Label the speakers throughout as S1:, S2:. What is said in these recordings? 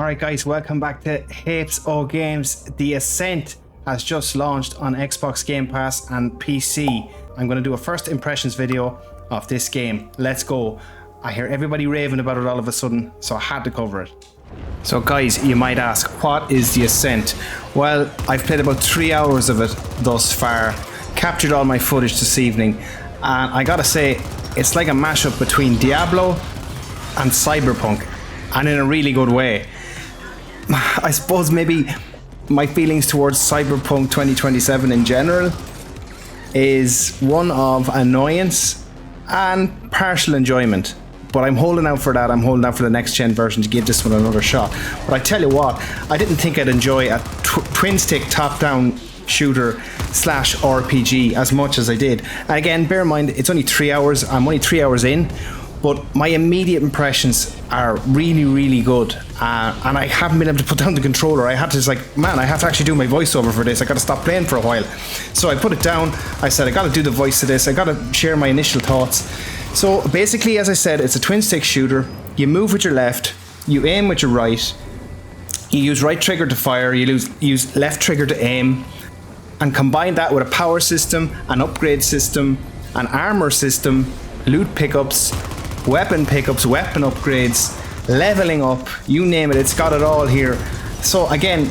S1: Alright guys, welcome back to Hapes O Games. The Ascent has just launched on Xbox Gamepass and PC. I'm going to do a first impressions video of this game. Let's go. I hear everybody raving about it all of a sudden, so I had to cover it. So guys, you might ask, what is the Ascent? Well, I've played about 3 hours of it thus far, captured all my footage this evening, and I gotta say, it's like a mashup between Diablo and Cyberpunk, and in a really good way. I suppose maybe my feelings towards Cyberpunk 2027 in general is one of annoyance and partial enjoyment. But I'm holding out for that. I'm holding out for the next gen version to give this one another shot. But I tell you what, I didn't think I'd enjoy a twin stick top down shooter / RPG as much as I did. And again, bear in mind, it's only 3 hours. I'm only 3 hours in. But my immediate impressions are really, really good. And I haven't been able to put down the controller. I had to just like, man, I have to actually do my voiceover for this. I got to stop playing for a while. So I put it down. I said, I got to do the voice of this. I got to share my initial thoughts. So basically, as I said, it's a twin stick shooter. You move with your left, you aim with your right, you use right trigger to fire, you use left trigger to aim, and combine that with a power system, an upgrade system, an armor system, loot pickups, weapon upgrades, leveling up, you name it, it's got it all here. So again,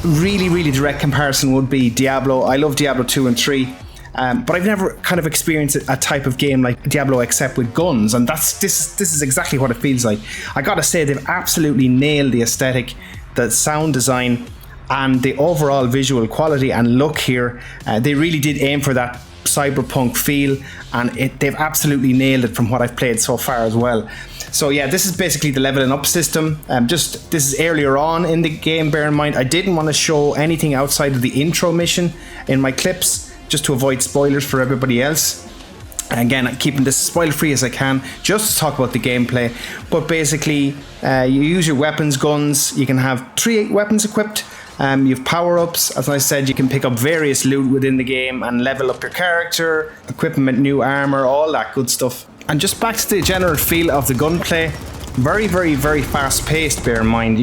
S1: really, really direct comparison would be Diablo. I love Diablo 2 and 3. But I've never kind of experienced a type of game like Diablo except with guns, and this is exactly what it feels like. I gotta say, they've absolutely nailed the aesthetic, the sound design, and the overall visual quality and look here. They really did aim for that cyberpunk feel, and they've absolutely nailed it from what I've played so far as well. So yeah, this is basically the leveling up system. This is earlier on in the game, bear in mind I didn't want to show anything outside of the intro mission in my clips, just to avoid spoilers for everybody else. And again, I'm keeping this spoiler free as I can, just to talk about the gameplay. But basically, you use your weapons, guns. You can have 3 weapons equipped. You have power-ups. As I said, you can pick up various loot within the game and level up your character, equipment, new armor, all that good stuff. And just back to the general feel of the gunplay, very, very, very fast-paced, bear in mind.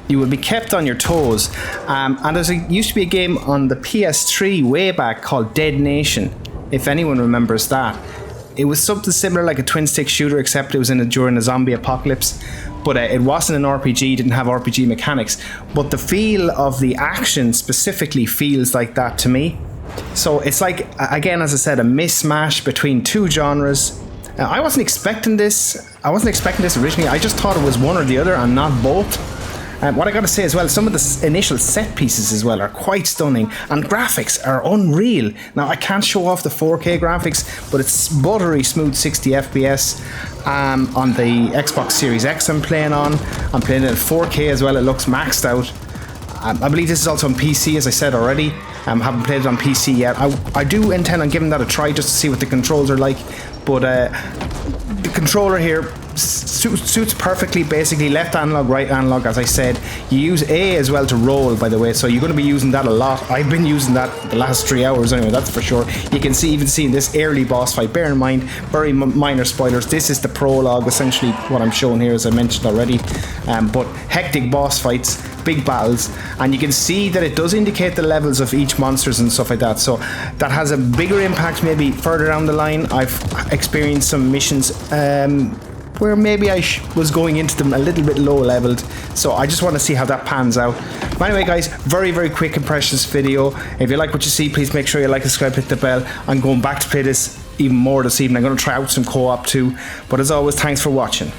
S1: You will be kept on your toes. And used to be a game on the PS3 way back called Dead Nation, if anyone remembers that. It was something similar like a twin stick shooter, except it was during a zombie apocalypse. But it wasn't an RPG, didn't have RPG mechanics. But the feel of the action specifically feels like that to me. So it's like, again, as I said, a mismatch between 2 genres. I wasn't expecting this. Originally. I just thought it was one or the other and not both. What I gotta say as well, some of the initial set pieces as well are quite stunning, and graphics are unreal. Now I can't show off the 4K graphics, but it's buttery smooth 60 FPS on the Xbox Series X I'm playing on. I'm playing it at 4K as well, it looks maxed out. I believe this is also on PC, as I said already. Haven't played it on PC yet. I do intend on giving that a try just to see what the controls are like, but the controller here suits perfectly. Basically left analog, right analog, as I said. You use A as well to roll, by the way, so you're going to be using that a lot. I've been using that the last 3 hours anyway, that's for sure. You can even see in this early boss fight, bear in mind, very minor spoilers, this is the prologue, essentially what I'm showing here, as I mentioned already. But hectic boss fights, big battles, and you can see that it does indicate the levels of each monsters and stuff like that, so that has a bigger impact maybe further down the line. I've experienced some missions where maybe I was going into them a little bit low leveled, so I just want to see how that pans out. But anyway guys, very, very quick impressions video. If you like what you see, please make sure you like, subscribe, hit the bell. I'm going back to play this even more this evening. I'm going to try out some co-op too, but as always, thanks for watching.